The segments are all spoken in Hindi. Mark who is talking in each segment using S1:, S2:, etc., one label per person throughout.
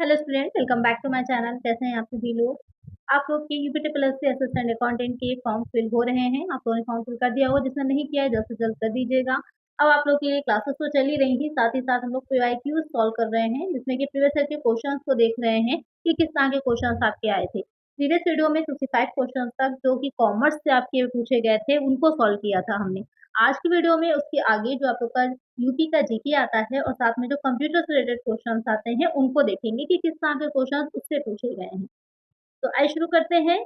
S1: Hello student, welcome back to my channel. कैसे हैं आप सभी लोग? आप लोग के यूपीटी प्लस से असिस्टेंट अकाउंटेंट के फॉर्म फिल हो रहे हैं। आप लोगों ने फॉर्म फिल कर दिया होगा, जिसने नहीं किया है जल्द से जल्द कर दीजिएगा। अब आप लोग की क्लासेस तो चल ही रही थी, साथ ही साथ हम लोग पीवाईक्यूज सॉल्व कर रहे हैं, जिसमें कि प्रीवियस ईयर के क्वेश्चन को देख रहे हैं कि किस तरह के क्वेश्चन आपके आए थे। प्रीवियस वीडियो में 65 क्वेश्चन तक जो कि कॉमर्स से आपके पूछे गए थे, उनको सॉल्व किया था हमने। आज की वीडियो में उसके आगे जो आप लोग का यूपी का जीके आता है और साथ में जो कंप्यूटर से रिलेटेड क्वेश्चंस आते हैं, उनको देखेंगे कि किस तरह के क्वेश्चंस उससे पूछे गए हैं। तो आइए शुरू करते हैं।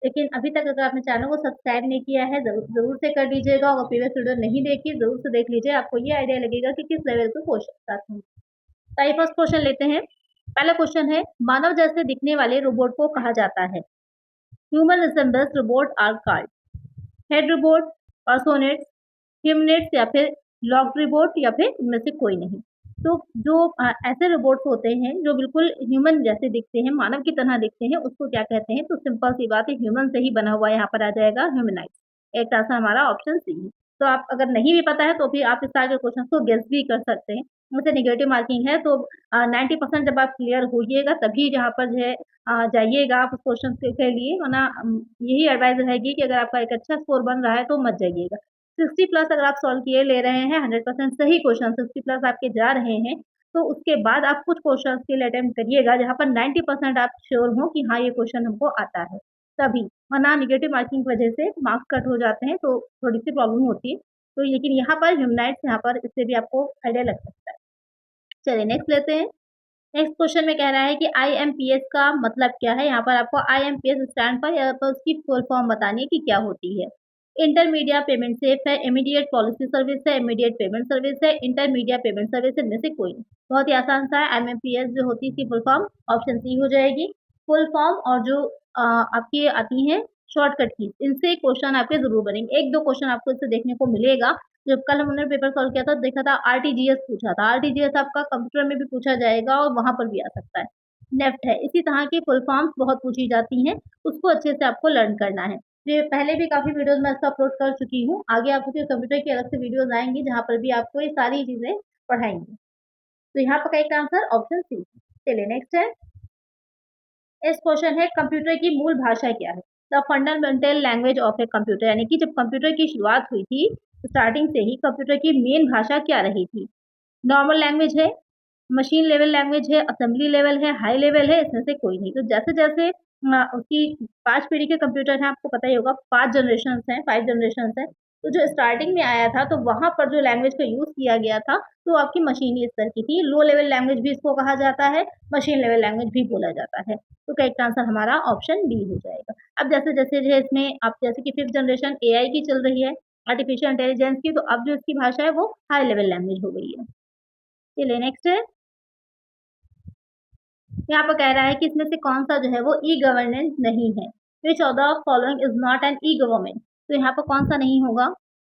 S1: लेकिन अभी तक अगर आपने चैनल को सब्सक्राइब नहीं किया है, जरूर से कर लीजिएगा और प्रीवियस वीडियो नहीं देखी जरूर से देख लीजिए। आपको ये आइडिया लगेगा कि किस लेवल के क्वेश्चन आते हैं। तो आइए फर्स्ट क्वेश्चन लेते हैं। पहला क्वेश्चन है, मानव जैसे दिखने वाले रोबोट को कहा जाता है? Human resembles robot are called head robot, personates, humanates या फिर लॉक्ड रोबोट या फिर इनमें से कोई नहीं। तो जो ऐसे रोबोट्स होते हैं जो बिल्कुल ह्यूमन जैसे दिखते हैं, मानव की तरह दिखते हैं, उसको क्या कहते हैं? तो सिंपल सी बात है, ह्यूमन से ही बना हुआ यहाँ पर आ जाएगा ह्यूमनाइज। एक तरह से हमारा ऑप्शन सी है। तो आप अगर नहीं भी पता है तो भी आप इस तरह के क्वेश्चन को गेस भी कर सकते हैं। मुझसे निगेटिव मार्किंग है तो 90% जब आप क्लियर होइएगा तभी यहाँ पर जो है जाइएगा आप उस क्वेश्चन के लिए, वरना यही एडवाइस रहेगी कि अगर आपका एक अच्छा स्कोर बन रहा है तो मत जाइएगा। 60 प्लस अगर आप सॉल्व किए ले रहे हैं, 100% सही क्वेश्चन 60 प्लस आपके जा रहे हैं, तो उसके बाद आप कुछ क्वेश्चन के लिए अटेम्प्ट करिएगा जहाँ पर 90% आप श्योर हो कि हाँ ये क्वेश्चन हमको आता है, तभी। वरना नेगेटिव मार्किंग की वजह से मार्क्स कट हो जाते हैं तो थोड़ी सी प्रॉब्लम होती है। तो लेकिन यहाँ पर ह्यूमनाइट्स, यहाँ पर इससे भी आपको आइडिया लग सकता है। चलिए नेक्स्ट लेते हैं। नेक्स्ट क्वेश्चन में कह रहा है कि आईएमपीएस का मतलब क्या है? यहाँ पर आपको आईएमपीएस स्टैंड पर या पर उसकी फुल फॉर्म बतानी है कि क्या होती है। इंटरमीडिएट पेमेंट सेफ है, इमीडिएट पॉलिसी सर्विस है, इमीडिएट पेमेंट सर्विस है, इंटरमीडिएट पेमेंट सर्विस है, में से कोई नहीं। बहुत ही आसान सा है। आईएमपीएस जो होती है इसकी फुल फॉर्म ऑप्शन सी हो जाएगी। फुल फॉर्म और जो आपकी आती है शॉर्टकट की, इनसे क्वेश्चन आपके जरूर बनेंगे। एक दो क्वेश्चन आपको इससे देखने को मिलेगा। जब कल हमने पेपर सॉल्व किया था, देखा था आरटीजीएस पूछा था। आरटीजीएस आपका कंप्यूटर में भी पूछा जाएगा और वहां पर भी आ सकता है। नेफ्ट है। इसी तरह की फुल फॉर्म्स बहुत पूछी जाती हैं, उसको अच्छे से आपको लर्न करना है। ये पहले भी काफी वीडियोस में इसका अपलोड कर चुकी हूँ। आगे आपको कंप्यूटर की अलग से वीडियोस आएंगी जहाँ पर भी आपको ये सारी चीजें पढ़ाएंगी। तो यहाँ पर एक आंसर ऑप्शन सी। चलिए नेक्स्ट है। इस क्वेश्चन है, कंप्यूटर की मूल भाषा क्या है? The fundamental language of a computer, यानी कि जब कंप्यूटर की शुरुआत हुई थी स्टार्टिंग से ही कंप्यूटर की मेन भाषा क्या रही थी? नॉर्मल लैंग्वेज है, मशीन लेवल लैंग्वेज है, असेंबली लेवल है, हाई लेवल है, इसमें से कोई नहीं। तो जैसे जैसे उसकी 5 पीढ़ी के कंप्यूटर हैं, आपको पता ही होगा 5 जनरेशन हैं, 5 जनरेशन है। तो जो स्टार्टिंग में आया था तो वहां पर जो लैंग्वेज का यूज किया गया था तो आपकी मशीनी स्तर की थी। लो लेवल लैंग्वेज भी इसको कहा जाता है, मशीन लेवल लैंग्वेज भी बोला जाता है। तो करेक्ट आंसर हमारा ऑप्शन बी हो जाएगा। अब जैसे जैसे जो है इसमें आप जैसे कि 5th जनरेशन एआई की चल रही है, आर्टिफिशियल इंटेलिजेंस की, तो अब जो इसकी भाषा है वो हाई लेवल लैंग्वेज हो गई है। चलिए नेक्स्ट है। यहाँ पर कह रहा है कि इसमें से कौन सा जो है वो ई गवर्नेंस नहीं है। Which of the following is not an e government? तो यहाँ पर कौन सा नहीं होगा?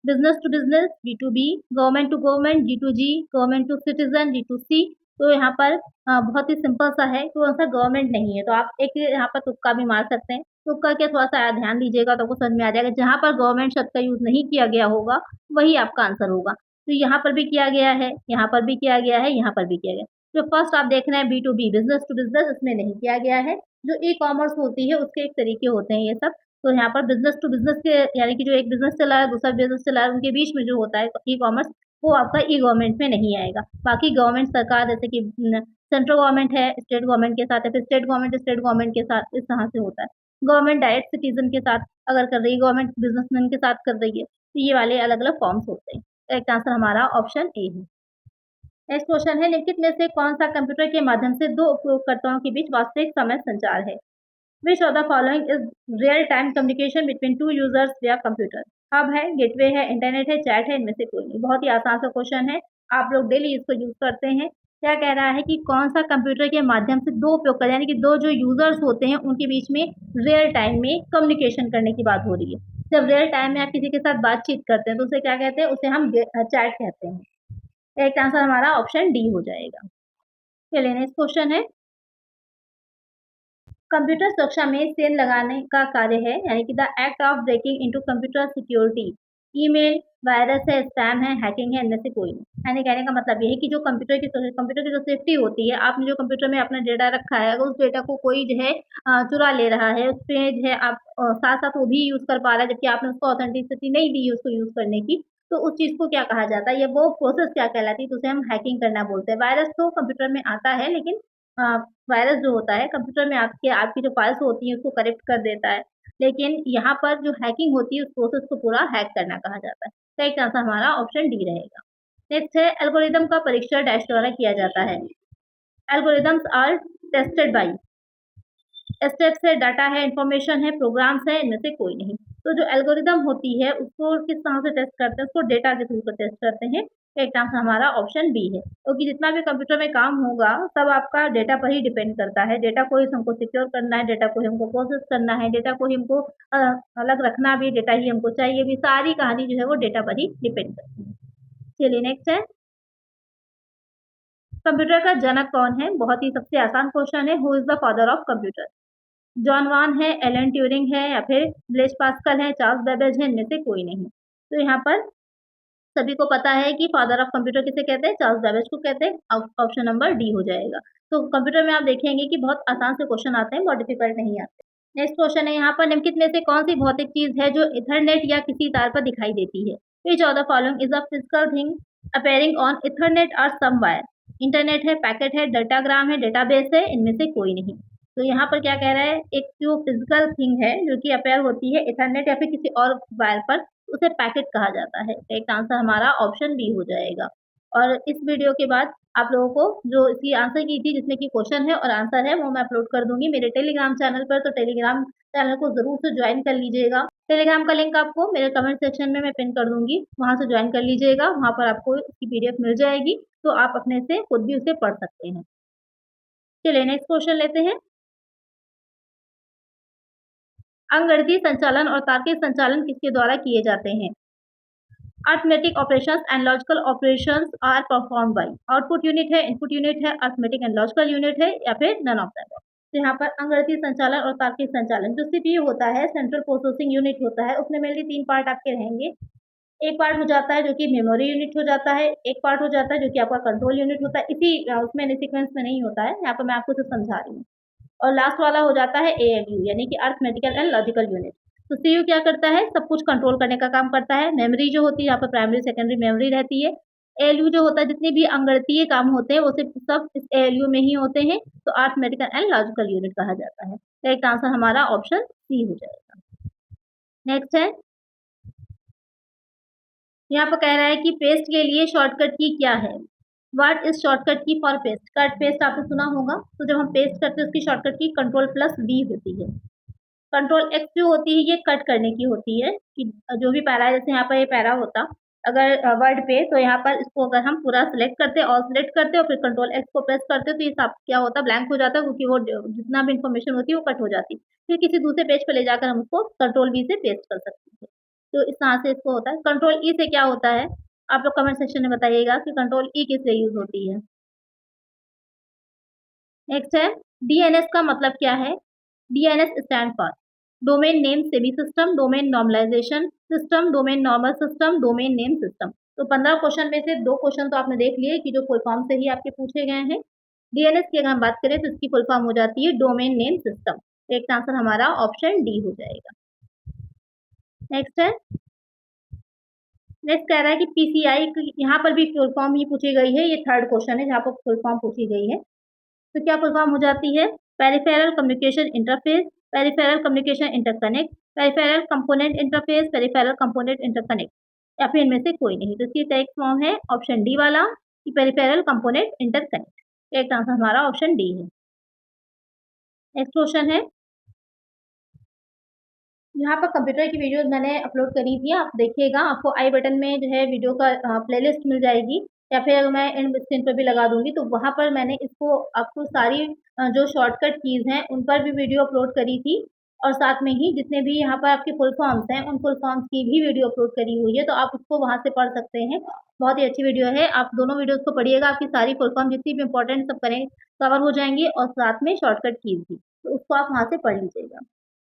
S1: Business to business B to B, government to government G to G, government to citizen G to C. तो यहाँ पर बहुत ही सिंपल सा है, कौन सा गवर्नमेंट नहीं है। तो आप एक यहाँ पर तुक्का भी मार सकते हैं। तुक्का के थोड़ा सा ध्यान दीजिएगा तो आपको समझ में आ जाएगा। जहाँ पर गवर्नमेंट शब्द का यूज नहीं किया गया होगा वही आपका आंसर होगा। तो यहाँ पर भी किया गया है, यहाँ पर भी किया गया है, यहाँ पर भी किया गया। जो फर्स्ट आप देख रहे हैं B to B, business to business, इसमें नहीं किया गया है। जो ई कॉमर्स होती है उसके एक तरीके होते हैं ये सब। तो यहाँ पर बिजनेस टू बिजनेस के, यानी कि जो एक बिजनेस चला है दूसरा बिजनेस चला है, उनके बीच में जो होता है ई कॉमर्स, वो आपका ई गवर्नमेंट में नहीं आएगा। बाकी गवर्नमेंट सरकार जैसे कि सेंट्रल गवर्नमेंट है स्टेट गवर्नमेंट के साथ, या फिर स्टेट गवर्नमेंट के साथ, इस तरह से होता है। गवर्नमेंट डायरेक्ट सिटीजन के साथ अगर कर रही है, गवर्नमेंट बिजनेसमैन के साथ कर रही है, तो ये वाले अलग अलग फॉर्म्स होते हैं। एक आंसर हमारा ऑप्शन ए है। नेक्स्ट क्वेश्चन है, निम्नलिखित में से कौन सा कंप्यूटर के माध्यम से दो उपयोगकर्ताओं के बीच वास्तविक समय संचार है? Which of the following is real time communication between two users विया कंप्यूटर? हब है, गेटवे है, इंटरनेट है, चैट है, इनमें से कोई नहीं। बहुत ही आसान सा क्वेश्चन है, आप लोग डेली इसको यूज करते हैं। क्या कह रहा है कि कौन सा कंप्यूटर के माध्यम से दो उपयोगकर्ता, यानी कि दो जो यूजर्स होते हैं उनके बीच में रियल टाइम में कम्युनिकेशन करने की बात हो रही है। जब रियल टाइम में आप किसी के साथ बातचीत करते हैं तो उसे क्या कहते हैं? उसे हम चैट कहते हैं। करेक्ट आंसर हमारा ऑप्शन डी हो जाएगा। चलिए नेक्स्ट क्वेश्चन है, कंप्यूटर सुरक्षा में सेल लगाने का कार्य है, यानी कि the act of breaking into computer security email, virus है, स्पैम है, हैकिंग है, इनमें से कोई नहीं। यानी कहने का मतलब ये है कि जो कंप्यूटर की जो सेफ्टी होती है, आपने जो कंप्यूटर में अपना डेटा रखा है, अगर उस डेटा को कोई जो है चुरा ले रहा है, उसपे जो है आप साथ-साथ वो भी यूज़ कर पा रहा है, जबकि आपने उसको ऑथेंटिसिटी नहीं दी है उसको यूज़ करने की, तो उस चीज़ को क्या कहा जाता है या वो प्रोसेस क्या कहलाती है, तो उसे हम हैकिंग करना बोलते हैं। वायरस तो कंप्यूटर में आता है, लेकिन अ, वायरस जो होता है कंप्यूटर में आपकी जो फाइल्स होती हैं उसको करप्ट कर देता है। लेकिन यहाँ पर जो हैकिंग होती है उस प्रोसेस को पूरा हैक करना कहा जाता है। करेक्ट आंसर हमारा ऑप्शन डी रहेगा। नेक्स्ट है एल्गोरिदम का परीक्षण डैश द्वारा किया जाता है। Algorithms are tested by steps है, डाटा है, इन्फॉर्मेशन है, प्रोग्राम्स है, इनमें से कोई नहीं। तो जो एल्गोरिदम होती है उसको किस तरह से टेस्ट करते हैं, उसको डेटा के थ्रू टेस्ट करते हैं। करेक्ट आंसर हमारा ऑप्शन बी है, क्योंकि जितना भी कंप्यूटर में काम होगा सब आपका डेटा पर ही डिपेंड करता है। डेटा को ही हमको सिक्योर करना है, डेटा को ही हमको प्रोसेस करना है, डेटा को ही हमको अलग रखना भी डेटा ही हमको चाहिए भी, सारी कहानी जो है वो डेटा पर ही डिपेंड करती है। चलिए नेक्स्ट है, कंप्यूटर का जनक कौन है? बहुत ही सबसे आसान क्वेश्चन है। Who is the father of computer? John von है, एलन ट्यूरिंग है या फिर ब्लेस पास्कल है, चार्ल्स बेबेज है, इनमें से कोई नहीं। तो यहाँ पर सभी को पता है कि फादर ऑफ कंप्यूटर किसे कहते हैं, चार्ल्स बेबेज को कहते हैं। ऑप्शन नंबर डी हो जाएगा। तो कंप्यूटर में आप देखेंगे कि बहुत आसान से क्वेश्चन आते हैं, बहुत डिफिकल्ट नहीं आते। नेक्स्ट क्वेश्चन है यहाँ पर, निम्नलिखित में से कौन सी भौतिक चीज है जो इथरनेट या किसी तार पर दिखाई देती है? Which of the following is a physical thing appearing on Ethernet और सम वायर? इंटरनेट है, पैकेट है, डाटाग्राम है, डेटाबेस है, इनमें से कोई नहीं। तो यहाँ पर क्या कह रहा है, एक जो फिजिकल थिंग है जो कि अपेयर होती है इथरनेट या फिर किसी और वायर पर, उसे पैकेट कहा जाता है। करेक्ट आंसर हमारा ऑप्शन बी हो जाएगा। और इस वीडियो के बाद आप लोगों को जो इसकी आंसर की थी, जिसमें कि क्वेश्चन है और आंसर है, वो मैं अपलोड कर दूंगी मेरे टेलीग्राम चैनल पर। तो टेलीग्राम चैनल को जरूर से ज्वाइन कर लीजिएगा। टेलीग्राम का लिंक आपको मेरे कमेंट सेक्शन में मैं पिन कर दूंगी, वहां से ज्वाइन कर लीजिएगा। वहां पर आपको इसकी पीडीएफ मिल जाएगी, तो आप अपने से खुद भी उसे पढ़ सकते हैं। चलिए नेक्स्ट क्वेश्चन लेते हैं। अंकगणितीय संचालन और तार्किक संचालन किसके द्वारा किए जाते हैं? Arithmetic operations and logical operations are perform by. Output unit है, इनपुट यूनिट है, अरिथमेटिक एंड लॉजिकल यूनिट है, या फिर नन ऑफ दैट। तो यहाँ पर अंकगणितीय संचालन और तार्किक संचालन, जो सीपीयू होता है, सेंट्रल प्रोसेसिंग यूनिट होता है, उसमें मेनली 3 पार्ट आपके रहेंगे। एक पार्ट हो जाता है जो कि मेमोरी यूनिट हो जाता है, एक पार्ट हो जाता है जो कि आपका कंट्रोल यूनिट होता है। इसी उसमें सीक्वेंस में नहीं होता है, यहाँ पर मैं आपको सिर्फ समझा रही हूँ। और लास्ट वाला हो जाता है एएलयू, यानी कि अरिथमेटिकल एंड लॉजिकल यूनिट। तो सीयू क्या करता है, सब कुछ कंट्रोल करने का काम करता है। मेमोरी जो होती है, यहाँ पर प्राइमरी सेकेंडरी मेमोरी रहती है। एएलयू जो होता है, जितने भी अंकगणितीय काम होते हैं वो सिर्फ सब इस एएलयू में ही होते हैं। तो अरिथमेटिकल एंड लॉजिकल यूनिट कहा जाता है। करेक्ट आंसर हमारा ऑप्शन सी हो जाएगा। नेक्स्ट है, यहाँ पर कह रहा है कि पेस्ट के लिए शॉर्टकट की क्या है? व्हाट इज शॉर्टकट की फॉर पेस्ट? कट पेस्ट आपने सुना होगा। तो जब हम पेस्ट करते हैं उसकी शॉर्टकट की कंट्रोल प्लस वी होती है। कंट्रोल एक्स जो होती है ये कट करने की होती है, कि जो भी पैरा, जैसे यहाँ पर ये पैरा होता अगर वर्ड पे, तो यहाँ पर इसको अगर हम पूरा सिलेक्ट करते और सिलेक्ट करते और फिर कंट्रोल एक्स को प्रेस करते, तो ये सब क्या होता है, ब्लैंक हो जाता है, क्योंकि वो जितना भी इन्फॉर्मेशन होती है वो कट हो जाती है। फिर किसी दूसरे पेज पे ले जाकर हम उसको कंट्रोल वी से पेस्ट कर सकते हैं। तो इस तरह से इसको होता है। कंट्रोल ई से क्या होता है, आप लोग कमेंट सेक्शन में बताइएगा कि कंट्रोल ई किस लिए यूज होती है। नेक्स्ट है, डीएनएस का मतलब क्या है? DNS stand for domain name semi system, domain normalization system, domain normal system, domain name system. तो 15 क्वेश्चन में से 2 क्वेश्चन तो आपने देख लिए कि जो फुल फॉर्म से ही आपके पूछे गए हैं। डीएनएस की अगर हम बात करें तो इसकी फुल फॉर्म हो जाती है डोमेन नेम सिस्टम। एक आंसर हमारा ऑप्शन डी हो जाएगा। नेक्स्ट है, नेक्स्ट कह रहा है कि पीसीआई, यहाँ पर भी फुल फॉर्म ही पूछी गई है। ये थर्ड क्वेश्चन है जहाँ पर फुल फॉर्म पूछी गई है। तो क्या फुल फॉर्म हो जाती है? Peripheral communication interface, peripheral communication interconnect, peripheral component interface, peripheral component interconnect, या फिर इनमें से कोई नहीं। तो इसकी करेक्ट फॉर्म है ऑप्शन डी वाला, कि peripheral component interconnect. Correct answer हमारा ऑप्शन डी है। नेक्स्ट क्वेश्चन है, यहाँ पर कंप्यूटर की वीडियोस मैंने अपलोड करी थी, आप देखिएगा। आपको आई बटन में जो है वीडियो का प्लेलिस्ट मिल जाएगी, या फिर अगर मैं इन स्क्रीन पर भी लगा दूंगी, तो वहाँ पर मैंने इसको आपको सारी जो शॉर्टकट कीज हैं उन पर भी वीडियो अपलोड करी थी। और साथ में ही जितने भी यहाँ पर आपके फुल फॉर्म्स हैं उन फुल फॉर्म्स की भी वीडियो अपलोड करी हुई है, तो आप उसको वहाँ से पढ़ सकते हैं। बहुत ही अच्छी वीडियो है, आप दोनों वीडियोस को पढ़िएगा। आपकी सारी फुल फॉर्म जितनी भी इंपॉर्टेंट सब करें कवर हो जाएंगी, और साथ में शॉर्टकट कीज भी, तो उसको आप वहाँ से पढ़ लीजिएगा।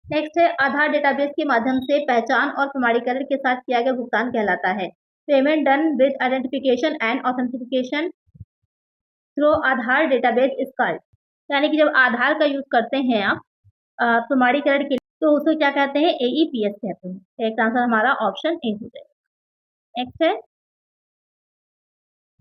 S1: नेक्स्ट है आधार डेटाबेस के माध्यम से पहचान और प्रमाणीकरण के साथ किया गया भुगतान कहलाता है। Payment done with identification and authentification through Aadhaar database is called. यानी कि जब आधार का यूज करते हैं आप प्रमाणीकरण के लिए, तो उसको क्या कहते हैं, AEPS कहते हैं। तो एक आंसर हमारा ऑप्शन ए हो जाएगा। नेक्स्ट है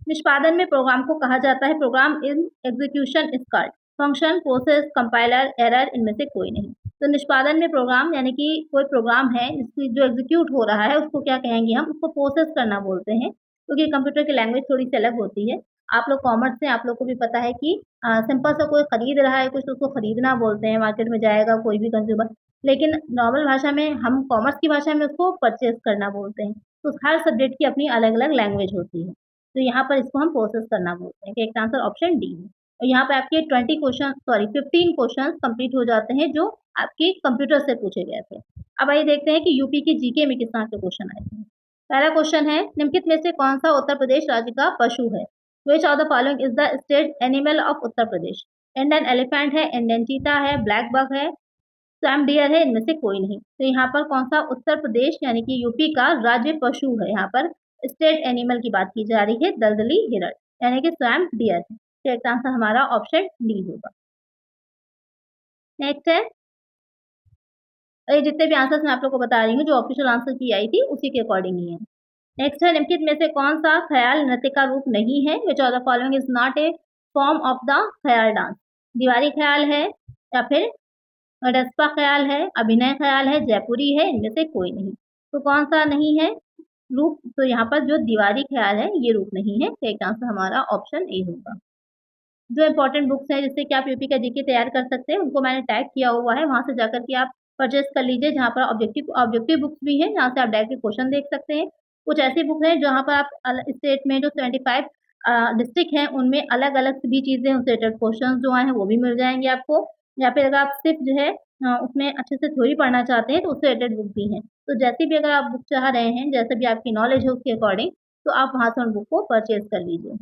S1: निष्पादन में प्रोग्राम को कहा जाता है, program in execution is called. Function, process, compiler, error, इनमें से कोई नहीं। तो निष्पादन में प्रोग्राम यानी कि कोई प्रोग्राम है जिसकी जो एग्जीक्यूट हो रहा है उसको क्या कहेंगे हम, उसको प्रोसेस करना बोलते हैं, क्योंकि कंप्यूटर की लैंग्वेज थोड़ी सी अलग होती है। आप लोग कॉमर्स से, आप लोग को भी पता है कि सिंपल सा कोई खरीद रहा है कुछ तो उसको खरीदना बोलते हैं, मार्केट में जाएगा कोई भी कंज्यूमर। लेकिन नॉर्मल भाषा में, हम कॉमर्स की भाषा में उसको परचेज करना बोलते हैं। तो हर सब्जेक्ट की अपनी अलग अलग लैंग्वेज होती है, तो यहाँ पर इसको हम प्रोसेस करना बोलते हैं। कि एक आंसर ऑप्शन डी है। और यहाँ पे आपके 15 क्वेश्चन कंप्लीट हो जाते हैं जो आपके कंप्यूटर से पूछे गए थे। अब आइए देखते हैं कि यूपी के जीके में किस तरह के क्वेश्चन आए थे। पहला क्वेश्चन है, निम्नलिखित में से कौन सा उत्तर प्रदेश राज्य का पशु है? Which of the following is the state animal of Uttar Pradesh? Indian elephant है, इंडियन चीता है, ब्लैक बग है, स्वैम डियर है, इनमें से कोई नहीं। तो यहाँ पर कौन सा उत्तर प्रदेश यानी कि यूपी का राज्य पशु है? यहाँ पर स्टेट एनिमल की बात की जा रही है, दलदली हिरण यानी कि स्वैम डियर है। तो इसका आंसर हमारा ऑप्शन डी होगा। नेक्स्ट है, ये जितने भी आंसर्स मैं आप लोग को बता रही हूँ जो ऑफिशियल आंसर की आई थी उसी के अकॉर्डिंग ही है। नेक्स्ट है, निम्नलिखित में से कौन सा ख्याल नृत्य का रूप नहीं है? Which of the following is not a form of the ख्याल डांस? दीवारी ख्याल है, या फिर रस्पा ख्याल है, अभिनय ख्याल है, जयपुरी है, इनमें से कोई नहीं। तो कौन सा नहीं है रूप? तो यहाँ पर जो दीवारी ख्याल है ये रूप नहीं है। तो एक आंसर हमारा ऑप्शन ए होगा। जो इंपॉर्टेंट बुक्स हैं जिससे कि आप यूपी का जीके तैयार कर सकते हैं उनको मैंने टैग किया हुआ है, वहां से जाकर के आप परचेस कर लीजिए, जहाँ पर ऑब्जेक्टिव बुक्स भी हैं जहाँ से आप डायरेक्टली क्वेश्चन देख सकते हैं। कुछ ऐसी बुक है जहाँ पर आप स्टेट में जो 75 डिस्ट्रिक्ट हैं उनमें अलग अलग भी चीजें, उससे रिलेटेड क्वेश्चन जो हैं वो भी मिल जाएंगे आपको। या फिर अगर आप सिर्फ जो है उसमें अच्छे से थ्योरी पढ़ना चाहते हैं तो उससे रिलेटेड बुक भी हैं। तो जैसे भी अगर आप बुक चाह रहे हैं, जैसे भी आपकी नॉलेज है उसके अकॉर्डिंग, तो आप वहां से उन बुक को परचेज कर लीजिए।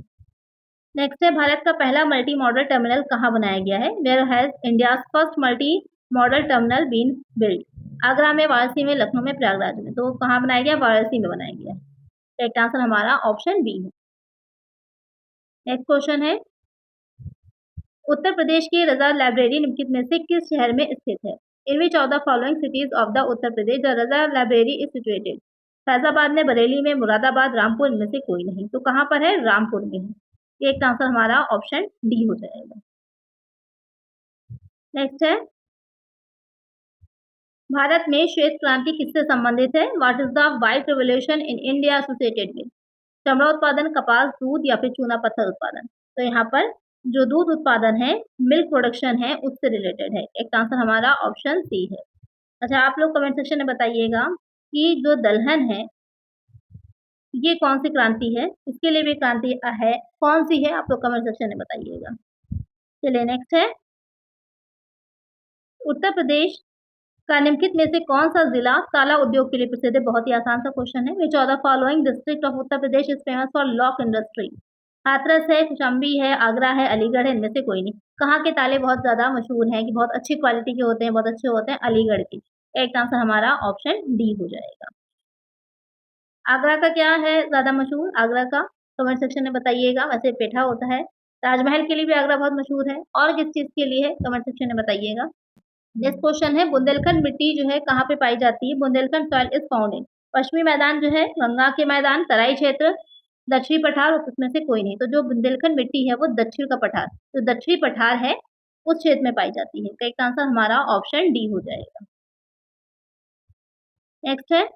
S1: नेक्स्ट है, भारत का पहला मल्टी मॉडल टर्मिनल कहाँ बनाया गया है? Where has India's first multi modal terminal been build? Agra में, वाराणसी में, लखनऊ में, प्रयागराज में। तो कहाँ बनाया गया? वाराणसी में बनाया गया। करेक्ट आंसर हमारा ऑप्शन बी है। नेक्स्ट क्वेश्चन है, उत्तर प्रदेश की रजा लाइब्रेरी निम्नलिखित में से किस शहर में स्थित है? In which of the following cities of the Uttar Pradesh the Raza library is situated? Faizabad में, बरेली में, मुरादाबाद, रामपुर, इनमें से कोई नहीं। तो कहाँ पर है? रामपुर में है। एक आंसर हमारा ऑप्शन डी हो जाएगा। नेक्स्ट है, भारत में श्वेत क्रांति किससे संबंधित है? What is the white revolution in India associated with? चमड़ा उत्पादन, कपास, दूध, या फिर चूना पत्थर उत्पादन? तो यहाँ पर जो दूध उत्पादन है, मिल्क प्रोडक्शन है, उससे रिलेटेड है। एक आंसर हमारा ऑप्शन सी है। अच्छा, आप लोग कमेंट सेक्शन में बताइएगा कि जो दलहन है ये कौन सी क्रांति है? इसके लिए भी क्रांति है, कौन सी है? आप लोग कमेंट सेक्शन में बताइएगा। चलिए नेक्स्ट है, उत्तर प्रदेश का निम्नलिखित में से कौन सा जिला ताला उद्योग के लिए प्रसिद्ध है? बहुत ही आसान सा क्वेश्चन है। Which of the following district of Uttar Pradesh is famous for lock industry? Hathras है, कौशाम्बी है, आगरा है, अलीगढ़ है, इनमें से कोई नहीं। कहाँ के ताले बहुत ज्यादा मशहूर हैं कि बहुत अच्छी क्वालिटी के होते हैं, बहुत अच्छे होते हैं? अलीगढ़ के। एक आंसर हमारा ऑप्शन डी हो जाएगा। आगरा का क्या है ज्यादा मशहूर? आगरा का कमेंट सेक्शन में बताइएगा। वैसे पेठा होता है। ताजमहल के लिए भी आगरा बहुत मशहूर है। और किस चीज के लिए है? कमेंट सेक्शन में बताइएगा। नेक्स्ट क्वेश्चन है, बुंदेलखंड मिट्टी जो है कहाँ पे पाई जाती है? Bundelkhand soil is found in पश्चिमी मैदान जो है, गंगा के मैदान, तराई क्षेत्र, दक्षिणी पठार, उसमें से कोई नहीं। तो जो बुंदेलखंड मिट्टी है वो दक्षिण का पठार, जो दक्षिणी पठार है उस क्षेत्र में पाई जाती है। तो एक आंसर हमारा ऑप्शन डी हो जाएगा। नेक्स्ट है,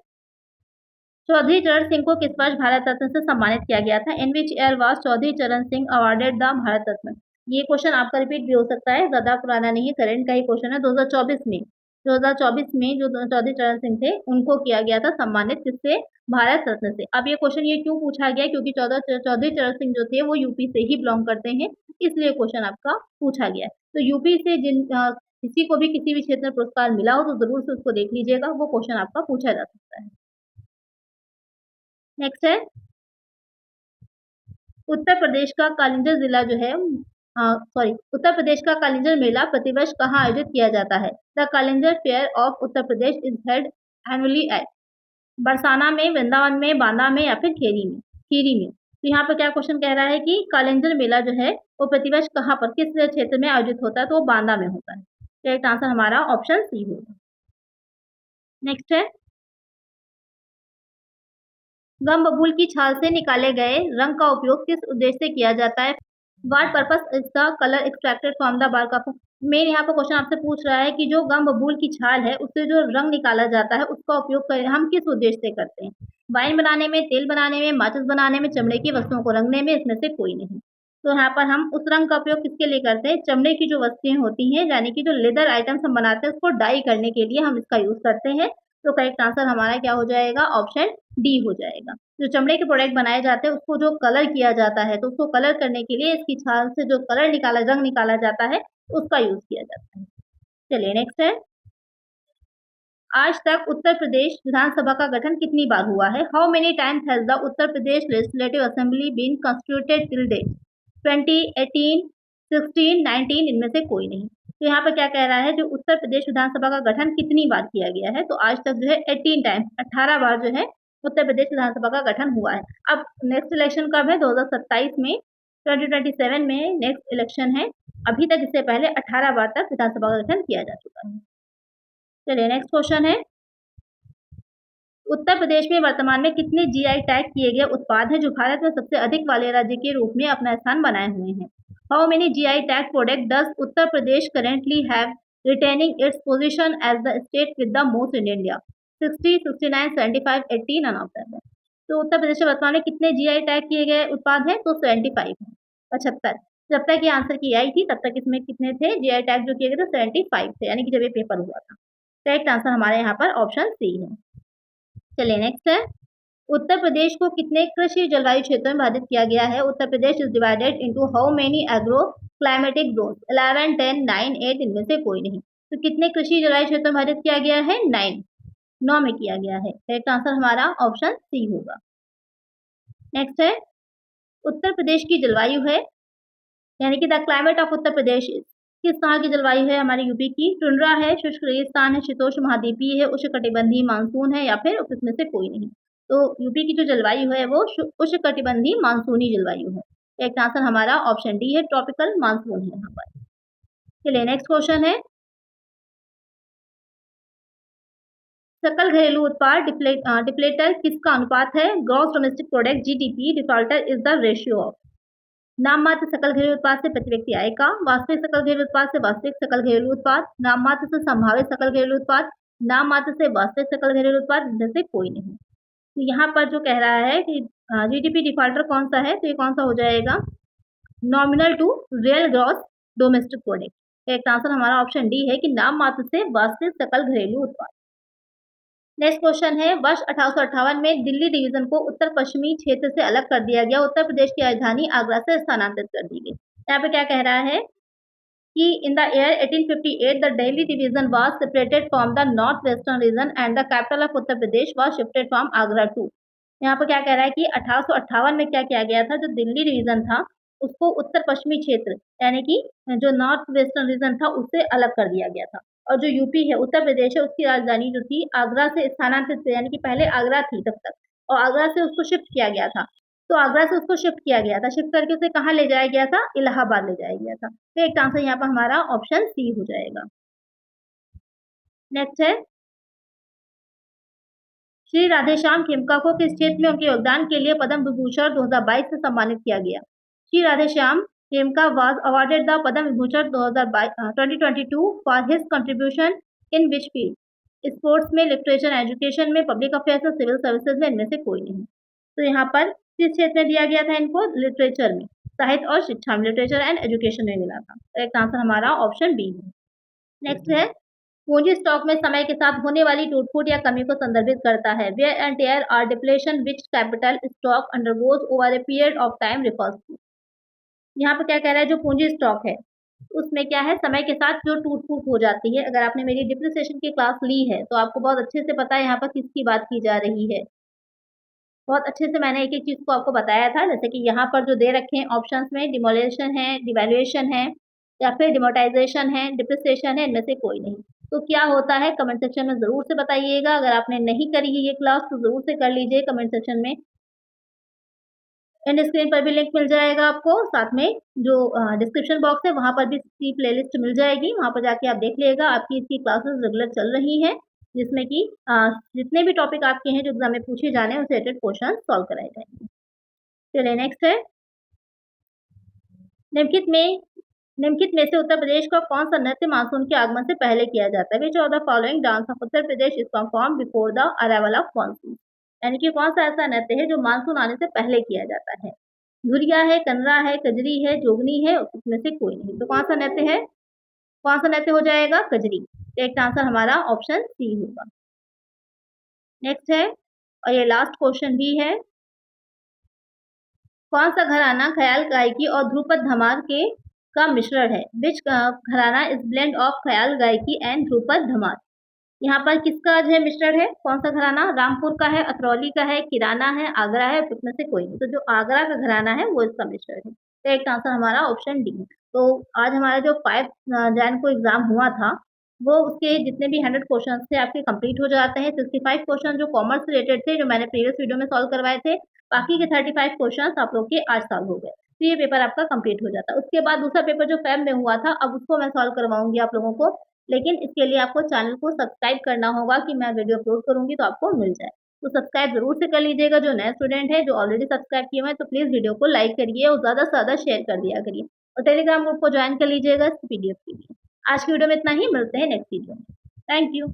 S1: चौधरी चरण सिंह को किस वर्ष भारत रत्न से सम्मानित किया गया था? इन विच ईयर वाज चौधरी चरण सिंह अवार्डेड द भारत रत्न? ये क्वेश्चन आपका रिपीट भी हो सकता है, ज्यादा पुराना नहीं है, करंट का ही क्वेश्चन है। 2024 में, 2024 में जो चौधरी चरण सिंह थे उनको किया गया था सम्मानित, किससे? भारत रत्न से। अब ये क्वेश्चन ये क्यों पूछा गया? क्योंकि चौधरी चरण सिंह जो थे वो यूपी से ही बिलोंग करते हैं, इसलिए क्वेश्चन आपका पूछा गया है। तो यूपी से जिन किसी को भी किसी भी क्षेत्र में पुरस्कार मिला हो तो जरूर से उसको देख लीजिएगा, वो क्वेश्चन आपका पूछा जा सकता है। नेक्स्ट है, उत्तर प्रदेश का कालिंजर जिला जो है उत्तर प्रदेश का कालिंजर मेला प्रतिवर्ष कहाँ आयोजित किया जाता है? The Kalinjar fair of Uttar Pradesh is held annually at Barsana में, वृंदावन में, बांदा में या फिर खीरी में। तो यहाँ पर क्या क्वेश्चन कह रहा है कि कालिंजर मेला जो है वो प्रतिवर्ष कहाँ पर, किस क्षेत्र में आयोजित होता है? तो वो बांदा में होता है। करेक्ट आंसर हमारा ऑप्शन सी होगा। नेक्स्ट है, गम बबूल की छाल से निकाले गए रंग का उपयोग किस उद्देश्य से किया जाता है? What purpose is the colour extracted from the bark of main यहाँ पर क्वेश्चन आपसे पूछ रहा है कि जो गम बबूल की छाल है उससे जो रंग निकाला जाता है उसका उपयोग हम किस उद्देश्य से करते हैं? वाइन बनाने में, तेल बनाने में, माचिस बनाने में, चमड़े की वस्तुओं को रंगने में, इसमें से कोई नहीं। तो यहाँ पर हम उस रंग का उपयोग किसके लिए करते हैं? चमड़े की जो वस्तुएं होती हैं, यानी कि जो लेदर आइटम्स हम बनाते हैं उसको डाई करने के लिए हम इसका यूज करते हैं। तो करेक्ट आंसर हमारा क्या हो जाएगा? ऑप्शन डी हो जाएगा। जो चमड़े के प्रोडक्ट बनाए जाते हैं उसको जो कलर किया जाता है, तो उसको कलर करने के लिए इसकी छाल से जो रंग निकाला जाता है उसका यूज किया जाता है। चलिए नेक्स्ट है, आज तक उत्तर प्रदेश विधानसभा का गठन कितनी बार हुआ है? How many times has the Uttar Pradesh legislative assembly been constituted till date? 20, 18, 16, 19, इनमें से कोई नहीं। तो यहाँ पर क्या कह रहा है, जो उत्तर प्रदेश विधानसभा का गठन कितनी बार किया गया है? तो आज तक जो है 18 टाइम्स, 18 बार जो है उत्तर प्रदेश विधानसभा का गठन हुआ है। अब नेक्स्ट इलेक्शन कब है? 2027 में, 2027 में नेक्स्ट इलेक्शन है। अभी तक इससे पहले 18 बार तक विधानसभा का गठन किया जा चुका है। चलिए नेक्स्ट क्वेश्चन है, उत्तर प्रदेश में वर्तमान में कितने जीआई टैग किए गए उत्पाद हैं जो भारत में सबसे अधिक वाले राज्य के रूप में अपना स्थान बनाए हुए हैं? How many GI tag product does Uttar Pradesh currently have retaining its position as the state with the most in India? 60, 69, 75, 80, none of that. तो उत्तर प्रदेश में वर्तमान में कितने जीआई टैग किए गए उत्पाद हैं? तो 75 है, 75। जब तक ये आंसर की आई थी तब तक इसमें कितने थे जीआई टैग जो किए गए थे? 75 थे, यानी कि जब ये पेपर हुआ था। करेक्ट आंसर हमारे यहाँ पर ऑप्शन सी है। चलिए नेक्स्ट है, उत्तर प्रदेश को कितने कृषि जलवायु क्षेत्रों में विभाजित किया गया है? Uttar Pradesh is divided into how many agro climatic zones? 11, 10, 9, 8, इनमें से कोई नहीं। तो कितने कृषि जलवायु क्षेत्रों में विभाजित किया गया है? 9 में किया गया है। करेक्ट आंसर हमारा ऑप्शन सी होगा। नेक्स्ट है, उत्तर प्रदेश की जलवायु है, यानी कि द क्लाइमेट ऑफ उत्तर प्रदेश किस तरह की जलवायु है? हमारे यूपी की टुंड्रा है, शुष्क रेगिस्तान है, शीतोष्ण महाद्वीपीय है, उष्णकटिबंधीय मानसून है, या फिर इसमें से कोई नहीं। तो यूपी की जो जलवायु है वो उष्णकटिबंधीय मानसूनी जलवायु है। एक आंसर हमारा ऑप्शन डी है, ट्रॉपिकल मानसून है यहाँ पर। चलिए नेक्स्ट क्वेश्चन है, सकल घरेलू उत्पाद डिप्लेटर किसका अनुपात है? Gross domestic product GDP. Defaulter is the ratio of नाम मात्र सकल घरेलू उत्पाद से प्रति व्यक्ति आय का, वास्तविक सकल घरेलू उत्पाद से वास्तविक सकल घरेलू उत्पाद, नाम मात्र से संभावित सकल घरेलू उत्पाद, नाम मात्र से वास्तविक सकल घरेलू उत्पाद, इनमें से कोई नहीं। तो यहाँ पर जो कह रहा है कि जीडीपी डिफॉल्टर कौन सा है? तो ये कौन सा हो जाएगा? Nominal to real gross domestic product. एक आंसर हमारा ऑप्शन डी है कि नाम मात्र से वास्तविक सकल घरेलू उत्पाद। नेक्स्ट क्वेश्चन है, वर्ष 1858 में दिल्ली डिवीजन को उत्तर पश्चिमी क्षेत्र से अलग कर दिया गया। उत्तर प्रदेश की राजधानी आगरा से स्थानांतरित कर दी गई। यहाँ पे क्या कह रहा है कि in the year 1858 the Delhi division was separated from the north western region and the capital of Uttar Pradesh was shifted from Agra to. यहाँ पर क्या कह रहा है कि 1858 में क्या किया गया था? जो दिल्ली डिवीजन था उसको उत्तर पश्चिमी क्षेत्र, यानी कि जो नॉर्थ वेस्टर्न रीजन था उससे अलग कर दिया गया था। और जो यूपी है, उत्तर प्रदेश है, उसकी राजधानी जो थी आगरा से स्थानांतरित, यानी कि पहले आगरा थी तब तक, और आगरा से उसको शिफ्ट किया गया था। तो आगरा से उसको शिफ्ट किया गया था, शिफ्ट करके उसे कहाँ ले जाया गया था? इलाहाबाद ले जाया गया था। तो एक आंसर यहाँ पर हमारा ऑप्शन सी हो जाएगा। नेक्स्ट है, श्री राधेश्याम खेमका को किस क्षेत्र में उनके योगदान के लिए पद्म विभूषण 2022 से सम्मानित किया गया? Shri Radheshyam Khemka was awarded the Padma Vibhushan 2022 for his contribution in which field? Sports में, लिटरेचर, एजुकेशन में, पब्लिक अफेयर्स में, सिविल सर्विसेज में, इनमें से कोई नहीं। तो यहाँ पर किस क्षेत्र में दिया गया था इनको? लिटरेचर में, साहित्य और शिक्षा में, लिटरेचर एंड एजुकेशन में मिला था। तो एक आंसर हमारा ऑप्शन बी है। नेक्स्ट है, पूंजी स्टॉक में समय के साथ होने वाली टूट-फूट या कमी को संदर्भित करता है। वेयर एंड टेयर और depletion which capital stock undergoes over a period of time refers to. यहाँ पर क्या कह रहा है, जो पूंजी स्टॉक है उसमें क्या है, समय के साथ जो टूट फूट हो जाती है। अगर आपने मेरी डिप्रिसिएशन की क्लास ली है तो आपको बहुत अच्छे से पता है यहाँ पर किसकी बात की जा रही है। बहुत अच्छे से मैंने एक-एक चीज़ को आपको बताया था, जैसे कि यहाँ पर जो दे रखे हैं ऑप्शंस में डिमोलेशन है, डिवैल्यूएशन है या फिर डिमोर्टाइज़ेशन है, डिप्रिसिएशन है, इनमें से कोई नहीं। तो क्या होता है कमेंट सेक्शन में ज़रूर से बताइएगा। अगर आपने नहीं करी है ये क्लास तो ज़रूर से कर लीजिए कमेंट सेक्शन में। एंड स्क्रीन पर भी लिंक मिल जाएगा आपको, साथ में जो डिस्क्रिप्शन बॉक्स है वहाँ पर भी इसकी प्लेलिस्ट मिल जाएगी, वहाँ पर जाके आप देख लीजिएगा। आपकी इसकी क्लासेस रेगुलर चल रही हैं, जिसमें कि जितने भी टॉपिक आपके हैं जो एग्जाम में पूछे जाने हैं उससे रिलेटेड क्वेश्चन सॉल्व कराए जाएंगे। चलिए नेक्स्ट है, निम्नलिखित में से उत्तर प्रदेश का कौन सा नृत्य मानसून के आगमन से पहले किया जाता है? Which of the following dance of Uttar Pradesh is perform before the arrival of monsoon? यानी कि कौन सा ऐसा नृत्य है जो मानसून आने से पहले किया जाता है? धुरिया है, कनरा है, कजरी है, जोगनी है, उसमें से कोई नहीं। तो कौन सा नृत्य है? कौन सा नृत्य हो जाएगा? कजरी। तो एक आंसर हमारा ऑप्शन सी होगा। नेक्स्ट है, और ये लास्ट क्वेश्चन भी है, कौन सा घराना ख्याल गायकी और ध्रुपद धमार के का मिश्रण है? विच घराना इज ब्लेंड ऑफ ख्याल गायकी एंड ध्रुपद धमार? यहाँ पर किसका जो है मिश्रण है? कौन सा घराना? रामपुर का है, अतरौली का है, किराना है, आगरा है, उसमें से कोई नहीं। तो जो आगरा का घराना है वो इसका मिश्रण है। तो एक आंसर हमारा ऑप्शन डी है। तो आज हमारा जो 5 जैन को एग्जाम हुआ था वो उसके जितने भी 100 क्वेश्चन थे आपके कंप्लीट हो जाते हैं। 65 क्वेश्चन जो कॉमर्स रिलेटेड थे जो मैंने प्रीवियस वीडियो में सॉल्व करवाए थे, बाकी के 35 क्वेश्चन आप लोग के आज सॉल्व हो गए। तो ये पेपर आपका कंप्लीट हो जाता है। उसके बाद दूसरा पेपर जो फेब में हुआ था अब उसको मैं सॉल्व करवाऊंगी आप लोगों को, लेकिन इसके लिए आपको चैनल को सब्सक्राइब करना होगा कि मैं वीडियो अपलोड करूंगी तो आपको मिल जाए। तो सब्सक्राइब जरूर से कर लीजिएगा। जो नए स्टूडेंट है जो ऑलरेडी सब्सक्राइब किए हुए हैं तो प्लीज वीडियो को लाइक करिए और ज्यादा से ज्यादा शेयर कर दिया करिए, और टेलीग्राम ग्रुप को ज्वाइन कर लीजिएगा इस पीडीएफ के लिए। आज की वीडियो में इतना ही, मिलते हैं नेक्स्ट वीडियो में। Thank you.